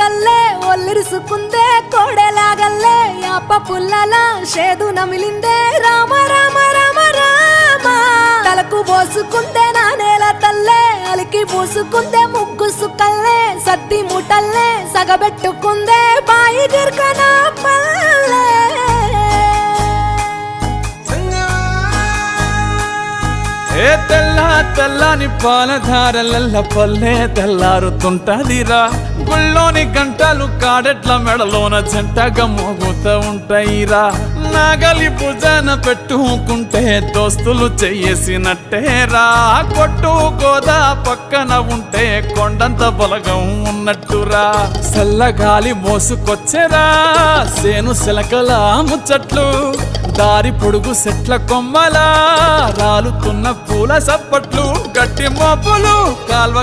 తల్లే ఒల్లిరుసుకుందే కోడెలాగల్లే యాప పుల్లల షేదు నమిలిందే రామ రామ రామ రామ తలకు పోసుకుందే నా నేల తల్లే అలికి పూసుకుందే ముగ్గు సుక్కల్లే సత్తి మూటల్లే సగబెట్టుకుందే బాయి గిర్కనా పల్లె ఏ తెల్ల తెల్లని పాలధారలల్ల పల్లె తెల్లారుతుంటదిరా గుళ్ళోని గంటలు కాడెట్ల మెడలోన జంటగా మోగుతూ ఉంటాయిరా నాగలి భుజాన పెట్టుకుంటే దోస్తులు చెయ్యేసినట్టేరా కొట్టు గోదా పక్కన ఉంటే కొండంత బలగం ఉన్నట్టురా చల్లగాలి మోసుకొచ్చెరా సేను శిలకల ముచ్చట్లు దారి పొడుగు సెట్ల కొమ్మలా రాలుతున్న పూల సప్పట్లు గట్టి మోపులు కాల్వ